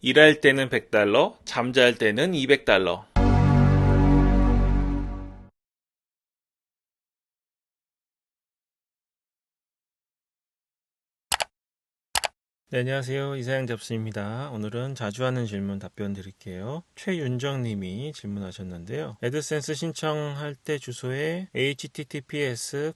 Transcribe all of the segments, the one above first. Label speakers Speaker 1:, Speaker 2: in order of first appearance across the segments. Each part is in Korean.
Speaker 1: 일할 때는 100달러, 잠잘 때는 200달러. 네, 안녕하세요. 이사양 잡스입니다. 오늘은 자주 하는 질문 답변 드릴게요. 최윤정 님이 질문하셨는데요. 애드센스 신청할 때 주소에 https://를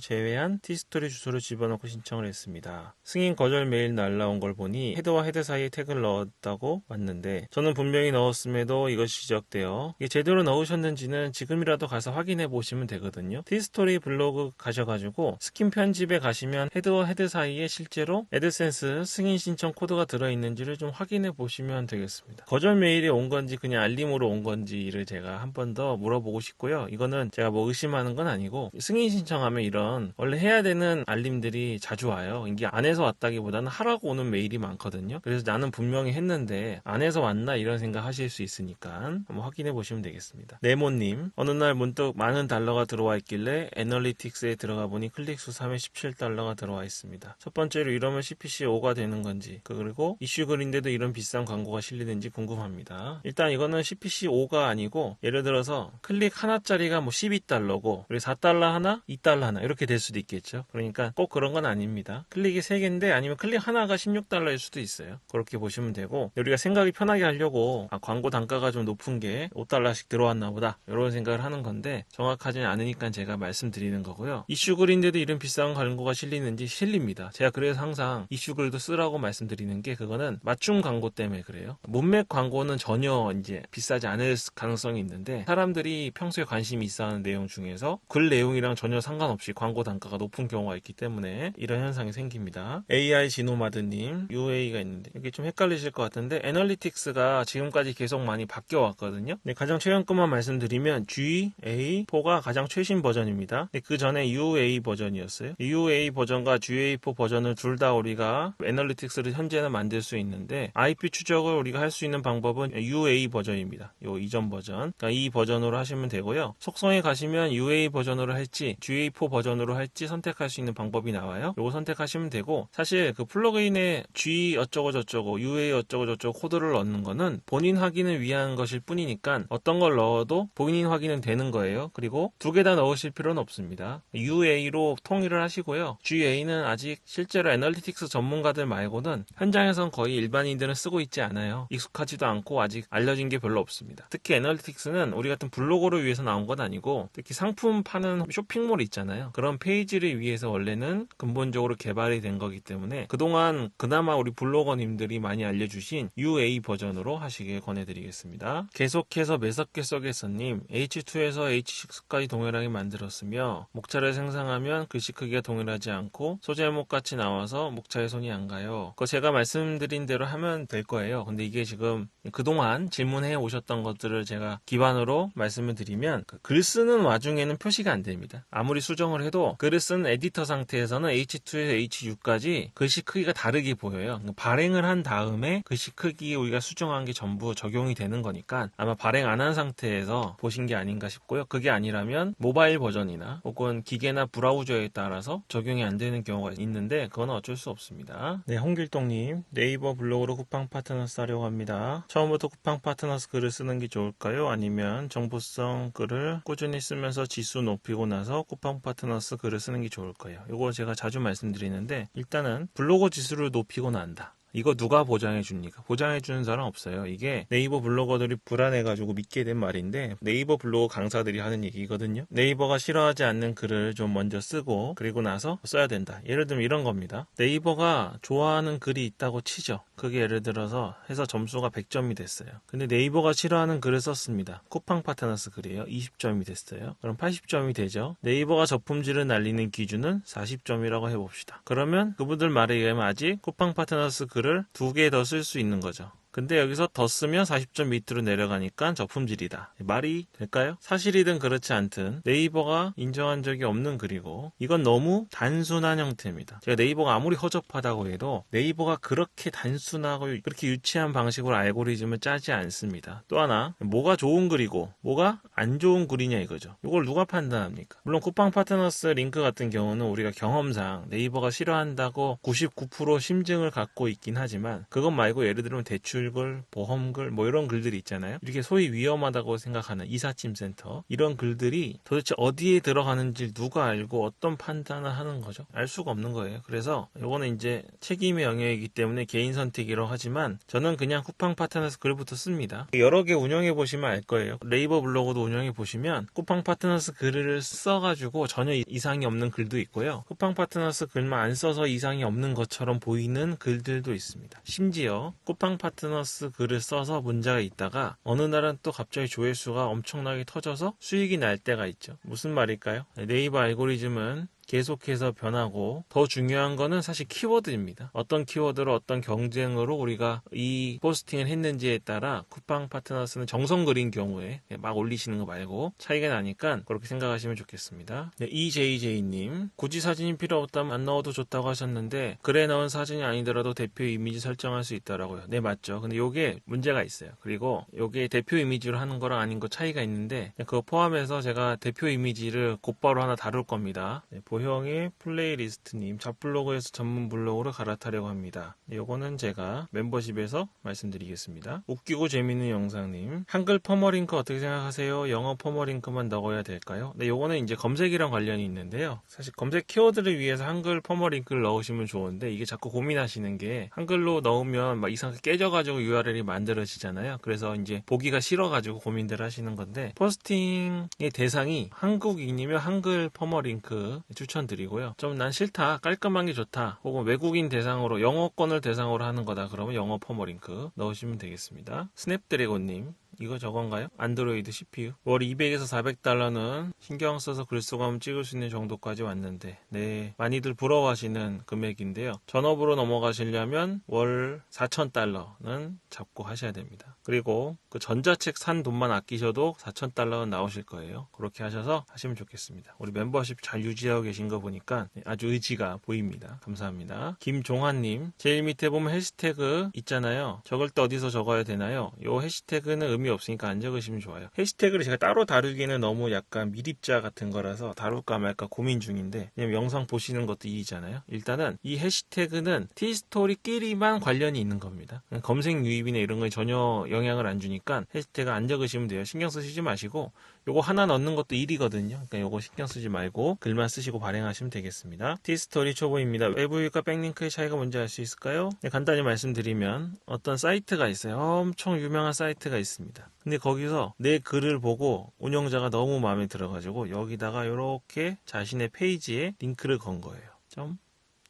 Speaker 1: 제외한 티스토리 주소를 집어넣고 신청을 했습니다. 승인 거절 메일 날라온 걸 보니 헤드와 헤드 사이에 태그를 넣었다고 왔는데 저는 분명히 넣었음에도 이것이 지적되어 이게 제대로 넣으셨는지는 지금이라도 가서 확인해 보시면 되거든요. 티스토리 블로그 가셔가지고 스킨 편집에 가시면 헤드와 헤드 사이에 실제로 애드센스 승인 신청 코드가 들어있는지를 좀 확인해 보시면 되겠습니다. 거절 메일이 온 건지 그냥 알림으로 온 건지를 제가 한 번 더 물어보고 싶고요. 이거는 제가 뭐 의심하는 건 아니고 승인 신청하면 이런 원래 해야 되는 알림들이 자주 와요. 이게 안에서 왔다기보다는 하라고 오는 메일이 많거든요. 그래서 나는 분명히 했는데 안에서 왔나 이런 생각 하실 수 있으니까 한번 확인해 보시면 되겠습니다. 네모님, 어느 날 문득 많은 달러가 들어와 있길래 애널리틱스에 들어가 보니 클릭수 3에 17달러가 들어와 있습니다. 첫 번째로 이러면 CPC5가 되는 건지, 그리고 이슈 글인데도 이런 비싼 광고가 실리는지 궁금합니다. 일단 이거는 CPC5가 아니고 예를 들어서 클릭 하나짜리가 뭐 12달러고 그리고 4달러 하나, 2달러 하나 이렇게 될 수도 있겠죠. 그러니까 꼭 그런 건 아닙니다. 클릭이 3개인데 아니면 클릭 하나가 16달러일 수도 있어요. 그렇게 보시면 되고, 우리가 생각이 편하게 하려고 광고 단가가 좀 높은 게 5달러씩 들어왔나 보다 이런 생각을 하는 건데 정확하지는 않으니까 제가 말씀드리는 거고요. 이슈 글인데도 이런 비싼 광고가 실리는지 실립니다. 제가 그래서 항상 이슈 글도 쓰라고 말씀드리는 게 그거는 맞춤 광고 때문에 그래요. 문맥 광고는 전혀 이제 비싸지 않을 가능성이 있는데 사람들이 평소에 관심이 있어하는 내용 중에서 글 내용이랑 전혀 상관없이 광고 단가가 높은 경우가 있기 때문에 이런 현상이 생깁니다. AI 진노마드님 UA가 있는데 이게 좀 헷갈리실 것 같은데 애널리틱스가 지금까지 계속 많이 바뀌어 왔거든요. 가장 최근 것만 말씀드리면 GA4가 가장 최신 버전입니다. 그 전에 UA 버전이었어요. UA 버전과 GA4 버전을 둘 다 우리가 애널리틱스를 현재는 만들 수 있는데 IP 추적을 우리가 할 수 있는 방법은 UA 버전입니다. 요 이전 버전. 그러니까 이 버전으로 하시면 되고요. 속성에 가시면 UA 버전으로 할지 GA4 버전으로 할지 선택할 수 있는 방법이 나와요. 요거 선택하시면 되고, 사실 그 플러그인에 G 어쩌고 저쩌고 UA 어쩌고 저쩌고 코드를 넣는 거는 본인 확인을 위한 것일 뿐이니까 어떤 걸 넣어도 본인 확인은 되는 거예요. 그리고 두 개 다 넣으실 필요는 없습니다. UA로 통일을 하시고요. GA는 아직 실제로 애널리틱스 전문가들 말고는 현장에선 거의 일반인들은 쓰고 있지 않아요. 익숙하지도 않고 아직 알려진 게 별로 없습니다. 특히 애널리틱스는 우리 같은 블로거를 위해서 나온 건 아니고 특히 상품 파는 쇼핑몰 있잖아요. 그런 페이지를 위해서 원래는 근본적으로 개발이 된 거기 때문에 그동안 그나마 우리 블로거님들이 많이 알려주신 UA 버전으로 하시길 권해드리겠습니다. 계속해서 매섭게 썩겠어님, H2에서 H6까지 동일하게 만들었으며 목차를 생성하면 글씨 크기가 동일하지 않고 소제목 같이 나와서 목차에 손이 안 가요. 그거 제가 말씀드린 대로 하면 될 거예요. 근데 이게 지금 그동안 질문해 오셨던 것들을 제가 기반으로 말씀을 드리면 글 쓰는 와중에는 표시가 안 됩니다. 아무리 수정을 해도 글을 쓴 에디터 상태에서는 H2에서 H6까지 글씨 크기가 다르게 보여요. 발행을 한 다음에 글씨 크기 우리가 수정한 게 전부 적용이 되는 거니까 아마 발행 안 한 상태에서 보신 게 아닌가 싶고요. 그게 아니라면 모바일 버전이나 혹은 기계나 브라우저에 따라서 적용이 안 되는 경우가 있는데 그건 어쩔 수 없습니다. 네, 홍길동님, 네이버 블로그로 쿠팡 파트너스 하려고 합니다. 처음부터 쿠팡 파트너스 글을 쓰는 게 좋을까요? 아니면 정보성 글을 꾸준히 쓰면서 지수 높이고 나서 쿠팡 파트너스 글을 쓰는 게 좋을까요? 이거 제가 자주 말씀드리는데 일단은 블로거 지수를 높이고 난다. 이거 누가 보장해 줍니까? 보장해 주는 사람 없어요. 이게 네이버 블로거들이 불안해가지고 믿게 된 말인데 네이버 블로거 강사들이 하는 얘기거든요. 네이버가 싫어하지 않는 글을 좀 먼저 쓰고 그리고 나서 써야 된다. 예를 들면 이런 겁니다. 네이버가 좋아하는 글이 있다고 치죠. 그게 예를 들어서 해서 점수가 100점이 됐어요. 근데 네이버가 싫어하는 글을 썼습니다. 쿠팡 파트너스 글이에요. 20점이 됐어요. 그럼 80점이 되죠. 네이버가 저품질을 날리는 기준은 40점이라고 해봅시다. 그러면 그분들 말에 의하면 아직 쿠팡 파트너스 글을 2개 더 쓸 수 있는 거죠. 근데 여기서 더 쓰면 40점 밑으로 내려가니까 저품질이다. 말이 될까요? 사실이든 그렇지 않든 네이버가 인정한 적이 없는 글이고 이건 너무 단순한 형태입니다. 제가 네이버가 아무리 허접하다고 해도 네이버가 그렇게 단순하고 그렇게 유치한 방식으로 알고리즘을 짜지 않습니다. 또 하나 뭐가 좋은 글이고 뭐가 안 좋은 글이냐 이거죠. 이걸 누가 판단합니까? 물론 쿠팡 파트너스 링크 같은 경우는 우리가 경험상 네이버가 싫어한다고 99% 심증을 갖고 있긴 하지만 그것 말고 예를 들면 대출글, 보험글 뭐 이런 글들이 있잖아요. 이렇게 소위 위험하다고 생각하는 이삿짐센터 이런 글들이 도대체 어디에 들어가는지 누가 알고 어떤 판단을 하는 거죠? 알 수가 없는 거예요. 그래서 이거는 이제 책임의 영역이기 때문에 개인 선택이라고 하지만 저는 그냥 쿠팡 파트너스 글부터 씁니다. 여러 개 운영해 보시면 알 거예요. 네이버 블로그도 운영해 보시면 쿠팡 파트너스 글을 써가지고 전혀 이상이 없는 글도 있고요. 쿠팡 파트너스 글만 안 써서 이상이 없는 것처럼 보이는 글들도 있습니다. 심지어 쿠팡 파트너스 글을 써서 문제가 있다가 어느 날은 또 갑자기 조회수가 엄청나게 터져서 수익이 날 때가 있죠. 무슨 말일까요? 네이버 알고리즘은 계속해서 변하고 더 중요한 거는 사실 키워드입니다. 어떤 키워드로 어떤 경쟁으로 우리가 이 포스팅을 했는지에 따라 쿠팡 파트너스는 정성 그린 경우에 막 올리시는 거 말고 차이가 나니까 그렇게 생각하시면 좋겠습니다. 네, EJJ님 굳이 사진이 필요 없다면 안 넣어도 좋다고 하셨는데 글에 넣은 사진이 아니더라도 대표 이미지 설정할 수 있더라고요. 네 맞죠. 근데 요게 문제가 있어요. 그리고 요게 대표 이미지로 하는 거랑 아닌 거 차이가 있는데 그거 포함해서 제가 대표 이미지를 곧바로 하나 다룰 겁니다. 네, 보형의 플레이리스트님 잡블로그에서 전문 블로그로 갈아타려고 합니다. 요거는 제가 멤버십에서 말씀드리겠습니다. 웃기고 재밌는 영상님 한글 퍼머링크 어떻게 생각하세요? 영어 퍼머링크만 넣어야 될까요? 네, 요거는 이제 검색이랑 관련이 있는데요. 사실 검색 키워드를 위해서 한글 퍼머링크를 넣으시면 좋은데 이게 자꾸 고민하시는 게 한글로 넣으면 막 이상하게 깨져가지고 URL이 만들어지잖아요. 그래서 이제 보기가 싫어가지고 고민들 하시는 건데 포스팅의 대상이 한국인이면 한글 퍼머링크 추천드리고요. 좀 난 싫다, 깔끔한 게 좋다, 혹은 외국인 대상으로 영어권을 대상으로 하는 거다 그러면 영어 퍼머링크 넣으시면 되겠습니다. 스냅드래곤님 이거 저건가요? 안드로이드 CPU 월 200에서 400달러는 신경 써서 글쓰고 찍을 수 있는 정도까지 왔는데 네 많이들 부러워하시는 금액인데요. 전업으로 넘어가시려면 월 4,000달러는 잡고 하셔야 됩니다. 그리고 그 전자책 산 돈만 아끼셔도 4,000달러는 나오실 거예요. 그렇게 하셔서 하시면 좋겠습니다. 우리 멤버십 잘 유지하고 계신 거 보니까 아주 의지가 보입니다. 감사합니다. 김종환님 제일 밑에 보면 해시태그 있잖아요. 적을 때 어디서 적어야 되나요? 요 해시태그는 의미 없으니까 안 적으시면 좋아요. 해시태그를 제가 따로 다루기는 너무 약간 미립자 같은 거라서 다룰까 말까 고민 중인데 왜냐면 영상 보시는 것도 일이잖아요. 일단은 이 해시태그는 티스토리끼리만 관련이 있는 겁니다. 검색 유입이나 이런 거에 전혀 영향을 안 주니까 해시태그 안 적으시면 돼요. 신경 쓰시지 마시고 요거 하나 넣는 것도 일이거든요. 그러니까 요거 신경 쓰지 말고 글만 쓰시고 발행하시면 되겠습니다. 티스토리 초보입니다. 외부 유입과 백링크의 차이가 뭔지 알 수 있을까요? 네, 간단히 말씀드리면 어떤 사이트가 있어요. 엄청 유명한 사이트가 있습니다. 근데 거기서 내 글을 보고 운영자가 너무 마음에 들어가지고 여기다가 이렇게 자신의 페이지에 링크를 건 거예요.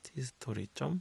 Speaker 1: .tstory.com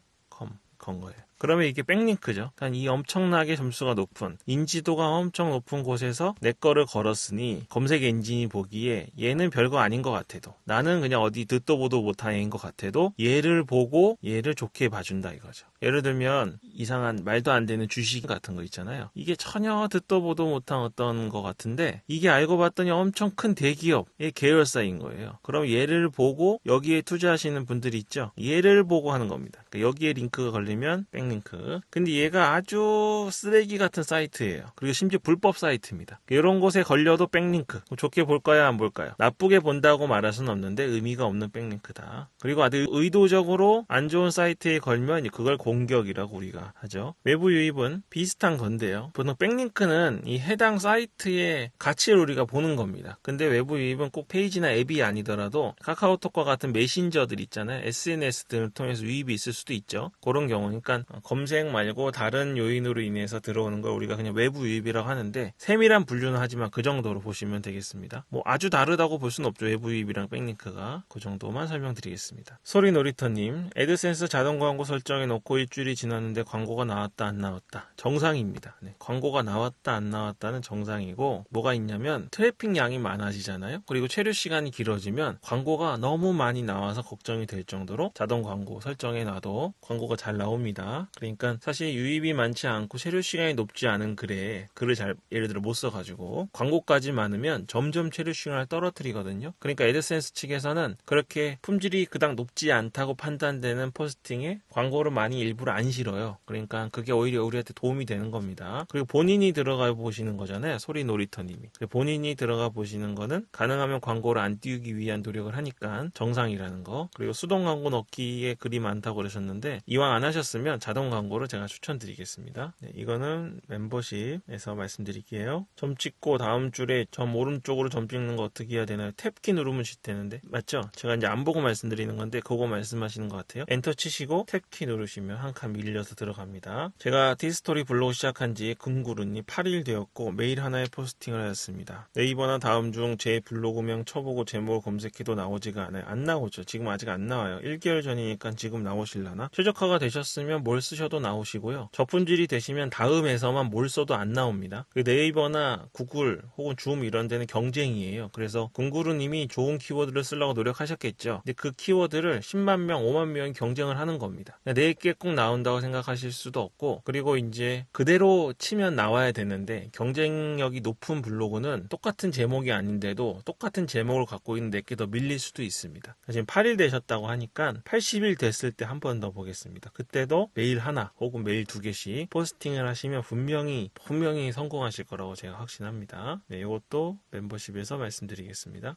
Speaker 1: 건 거예요. 그러면 이게 백링크죠. 그러니까 이 엄청나게 점수가 높은 인지도가 엄청 높은 곳에서 내 거를 걸었으니 검색 엔진이 보기에 얘는 별거 아닌 것 같아도 나는 그냥 어디 듣도 보도 못한 애인 것 같아도 얘를 보고 얘를 좋게 봐준다 이거죠. 예를 들면 이상한 말도 안 되는 주식 같은 거 있잖아요. 이게 전혀 듣도 보도 못한 어떤 거 같은데 이게 알고 봤더니 엄청 큰 대기업의 계열사인 거예요. 그럼 얘를 보고 여기에 투자하시는 분들이 있죠. 얘를 보고 하는 겁니다. 그러니까 여기에 링크가 걸리면 백링크. 근데 얘가 아주 쓰레기 같은 사이트예요. 그리고 심지어 불법 사이트입니다. 이런 곳에 걸려도 백링크. 좋게 볼까요? 안 볼까요? 나쁘게 본다고 말할 수는 없는데 의미가 없는 백링크다. 그리고 아주 의도적으로 안 좋은 사이트에 걸면 그걸 공격이라고 우리가 하죠. 외부 유입은 비슷한 건데요. 보통 백링크는 이 해당 사이트의 가치를 우리가 보는 겁니다. 근데 외부 유입은 꼭 페이지나 앱이 아니더라도 카카오톡과 같은 메신저들 있잖아요. SNS 등을 통해서 유입이 있을 수도 있죠. 그런 경우니까 검색 말고 다른 요인으로 인해서 들어오는 걸 우리가 그냥 외부 유입이라고 하는데 세밀한 분류는 하지만 그 정도로 보시면 되겠습니다. 뭐 아주 다르다고 볼 수는 없죠. 외부 유입이랑 백링크가. 그 정도만 설명드리겠습니다. 소리놀이터님 애드센스 자동 광고 설정해 놓고 일주일이 지났는데 광고가 나왔다 안 나왔다 정상입니다. 네, 광고가 나왔다 안 나왔다는 정상이고 뭐가 있냐면 트래픽 양이 많아지잖아요. 그리고 체류 시간이 길어지면 광고가 너무 많이 나와서 걱정이 될 정도로 자동 광고 설정해 놔도 광고가 잘 나옵니다. 겁니다. 그러니까 사실 유입이 많지 않고 체류 시간이 높지 않은 글을 잘 예를 들어 못 써가지고 광고까지 많으면 점점 체류 시간을 떨어뜨리거든요. 그러니까 애드센스 측에서는 그렇게 품질이 그닥 높지 않다고 판단되는 포스팅에 광고를 많이 일부러 안 실어요. 그러니까 그게 오히려 우리한테 도움이 되는 겁니다. 그리고 본인이 들어가 보시는 거잖아요. 소리 놀이터님이. 본인이 들어가 보시는 거는 가능하면 광고를 안 띄우기 위한 노력을 하니까 정상이라는 거. 그리고 수동 광고 넣기에 글이 많다고 그러셨는데 이왕 안 하셨으면 자동 광고를 제가 추천드리겠습니다. 네, 이거는 멤버십에서 말씀드릴게요. 점 찍고 다음 줄에 점 오른쪽으로 점 찍는 거 어떻게 해야 되나요? 탭키 누르면 되는데 맞죠? 제가 이제 안 보고 말씀드리는 건데 그거 말씀하시는 것 같아요. 엔터 치시고 탭키 누르시면 한 칸 밀려서 들어갑니다. 제가 디스토리 블로그 시작한 지 금구run이 8일 되었고 매일 하나의 포스팅을 하였습니다. 네이버나 다음 중 제 블로그명 쳐보고 제목을 검색해도 나오지가 않아요. 안 나오죠. 지금 아직 안 나와요. 1개월 전이니까 지금 나오실라나? 최적화가 되셨으면 뭘 쓰셔도 나오시고요. 저품질이 되시면 다음에서만 뭘 써도 안 나옵니다. 그 네이버나 구글 혹은 줌 이런 데는 경쟁이에요. 그래서 금구루님이 좋은 키워드를 쓰려고 노력하셨겠죠. 근데 그 키워드를 10만 명, 5만 명이 경쟁을 하는 겁니다. 내게 꼭 나온다고 생각하실 수도 없고 그리고 이제 그대로 치면 나와야 되는데 경쟁력이 높은 블로그는 똑같은 제목이 아닌데도 똑같은 제목을 갖고 있는 내게 더 밀릴 수도 있습니다. 지금 8일 되셨다고 하니까 80일 됐을 때 한 번 더 보겠습니다. 그때도 매일 하나 혹은 매일 2개씩 포스팅을 하시면 분명히 성공하실 거라고 제가 확신합니다. 네, 이것도 멤버십에서 말씀드리겠습니다.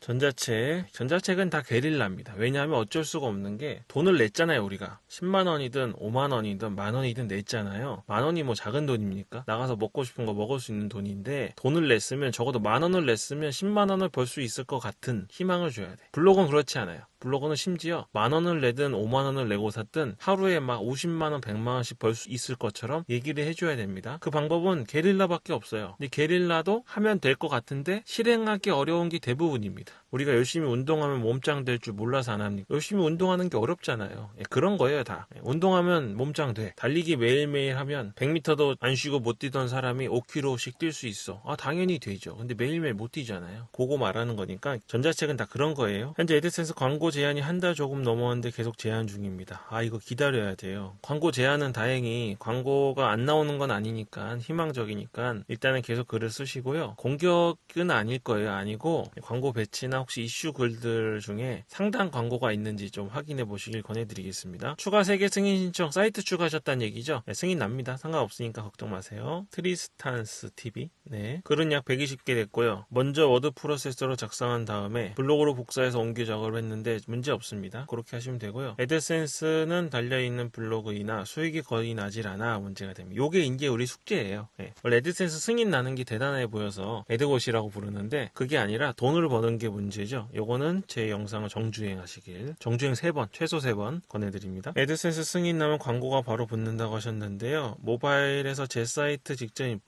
Speaker 1: 전자책은 다 게릴라입니다. 왜냐하면 어쩔 수가 없는 게 돈을 냈잖아요. 우리가 10만 원이든 5만 원이든 만 원이든 냈잖아요. 만 원이 뭐 작은 돈입니까? 나가서 먹고 싶은 거 먹을 수 있는 돈인데 돈을 냈으면 적어도 만 원을 냈으면 10만 원을 벌 수 있을 것 같은 희망을 줘야 돼. 블로그는 그렇지 않아요. 블로그는 심지어 만 원을 내든 5만 원을 내고 샀든 하루에 막 50만 원, 100만 원씩 벌 수 있을 것처럼 얘기를 해줘야 됩니다. 그 방법은 게릴라밖에 없어요. 근데 게릴라도 하면 될 것 같은데 실행하기 어려운 게 대부분입니다. 우리가 열심히 운동하면 몸짱 될 줄 몰라서 안 합니까? 열심히 운동하는 게 어렵잖아요. 그런 거예요, 다. 운동하면 몸짱 돼. 달리기 매일매일 하면 100m도 안 쉬고 못 뛰던 사람이 5km씩 뛸 수 있어. 당연히 되죠. 근데 매일매일 못 뛰잖아요. 그거 말하는 거니까 전자책은 다 그런 거예요. 현재 애드센스 광고 제한이 한 달 조금 넘었는데 계속 제한 중입니다. 이거 기다려야 돼요. 광고 제한은 다행히 광고가 안 나오는 건 아니니까 희망적이니까 일단은 계속 글을 쓰시고요. 공격은 아닐 거예요. 아니고 광고 배치나 혹시 이슈 글들 중에 상당 광고가 있는지 좀 확인해 보시길 권해드리겠습니다. 추가 3개 승인 신청 사이트 추가하셨다는 얘기죠? 네, 승인 납니다. 상관없으니까 걱정 마세요. 트리스탄스 TV 네, 글은 약 120개 됐고요. 먼저 워드 프로세서로 작성한 다음에 블로그로 복사해서 옮겨 작업을 했는데 문제 없습니다. 그렇게 하시면 되고요. 애드센스는 달려있는 블로그이나 수익이 거의 나질 않아 문제가 됩니다. 요게 이제 우리 숙제예요. 네. 원래 애드센스 승인 나는 게 대단해 보여서 애드것이라고 부르는데 그게 아니라 돈을 버는 게 문제죠. 요거는 제 영상을 정주행 하시길. 정주행 3번, 최소 3번 권해드립니다. 애드센스 승인 나면 광고가 바로 붙는다고 하셨는데요. 모바일에서 제 사이트 직전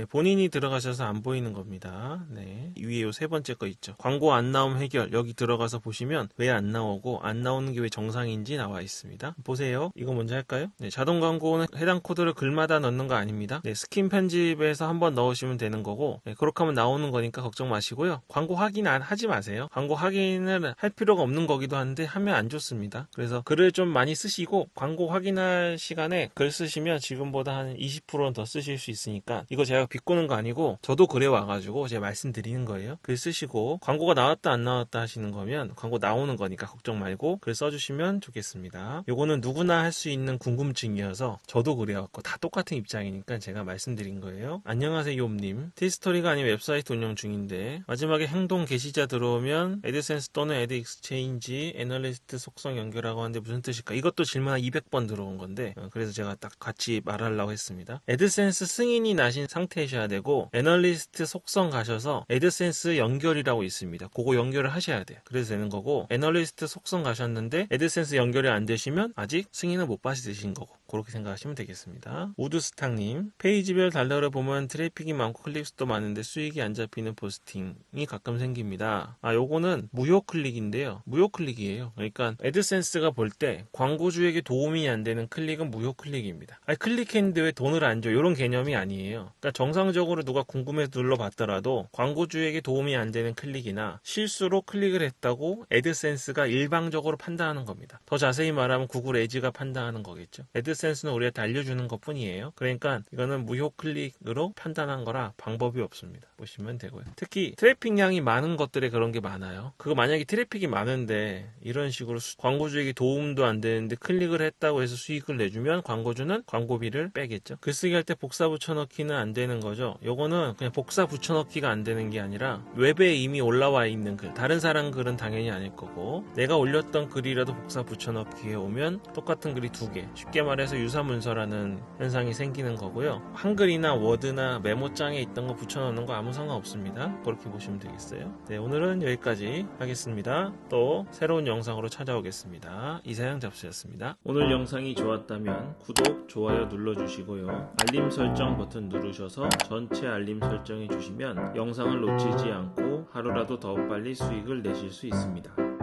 Speaker 1: 본인이 들어가셔서 안 보이는 겁니다. 네. 위에 요 3번째 거 있죠. 광고 안 나옴 해결 여기 들어가서 보시면 왜 안 나오고 안 나오는 게 왜 정상인지 나와 있습니다. 보세요. 이거 먼저 할까요? 네, 자동 광고는 해당 코드를 글마다 넣는 거 아닙니다. 네, 스킨 편집에서 한번 넣으시면 되는 거고 그렇게 하면 나오는 거니까 걱정 마시고요. 광고 확인 안 하지 마세요. 광고 확인을 할 필요가 없는 거기도 한데 하면 안 좋습니다. 그래서 글을 좀 많이 쓰시고 광고 확인할 시간에 글 쓰시면 지금보다 한 20%는 더 쓰실 수 있으니까 이거 제가 비꼬는 거 아니고 저도 글에 와가지고 제가 말씀드리는 거예요. 글 쓰시고 광고가 나왔다 안 나왔다 하시는 거면 광고 나오는 거니까 걱정 말고 글 써주시면 좋겠습니다. 요거는 누구나 할 수 있는 궁금증이어서 저도 그래왔고 다 똑같은 입장이니까 제가 말씀드린 거예요. 안녕하세요 욤님. 티스토리가 아닌 웹사이트 운영 중인데 마지막에 행동 게시자 들어오면 애드센스 또는 애드 익스체인지 애널리스트 속성 연결하고 하는데 무슨 뜻일까? 이것도 질문 한 200번 들어온 건데 그래서 제가 딱 같이 말하려고 했습니다. 애드센스 승인이 나신 상태이셔야 되고 애널리스트 속성 가셔서 애드센스 연결이라고 있습니다. 그거 연결을 하셔야 돼요. 그래서 되는 거고 애널리스트 속성 가셨는데 애드센스 연결이 안 되시면 아직 승인을 못 받으신 거고 그렇게 생각하시면 되겠습니다. 우드스탕님 페이지별 달러를 보면 트래픽이 많고 클릭수도 많은데 수익이 안 잡히는 포스팅이 가끔 생깁니다. 요거는 무효 클릭인데요. 무효 클릭이에요. 그러니까 애드센스가 볼 때 광고주에게 도움이 안 되는 클릭은 무효 클릭입니다. 클릭했는데 왜 돈을 안 줘? 이런 개념이 아니에요. 그러니까 정상적으로 누가 궁금해서 눌러봤더라도 광고주에게 도움이 안 되는 클릭이나 실수로 클릭을 했다고 애드센스가 일방적으로 판단하는 겁니다. 더 자세히 말하면 구글 에즈가 판단하는 거겠죠. 애드센스 애드센스는 우리한테 알려주는 것 뿐이에요. 그러니까 이거는 무효 클릭으로 판단한 거라 방법이 없습니다. 보시면 되고요. 특히 트래픽량이 많은 것들에 그런 게 많아요. 그거 만약에 트래픽이 많은데 이런 식으로 광고주에게 도움도 안 되는데 클릭을 했다고 해서 수익을 내주면 광고주는 광고비를 빼겠죠. 글쓰기 할 때 복사 붙여넣기는 안 되는 거죠. 요거는 그냥 복사 붙여넣기가 안 되는 게 아니라 웹에 이미 올라와 있는 글, 다른 사람 글은 당연히 아닐 거고 내가 올렸던 글이라도 복사 붙여넣기에 오면 똑같은 글이 두 개, 쉽게 말해서 유사문서라는 현상이 생기는 거고요. 한글이나 워드나 메모장에 있던 거 붙여넣는 거 아무 상관없습니다. 그렇게 보시면 되겠어요. 네, 오늘은 여기까지 하겠습니다. 또 새로운 영상으로 찾아오겠습니다. 이사양 잡수였습니다. 오늘 영상이 좋았다면 구독, 좋아요 눌러주시고요. 알림 설정 버튼 누르셔서 전체 알림 설정해 주시면 영상을 놓치지 않고 하루라도 더 빨리 수익을 내실 수 있습니다.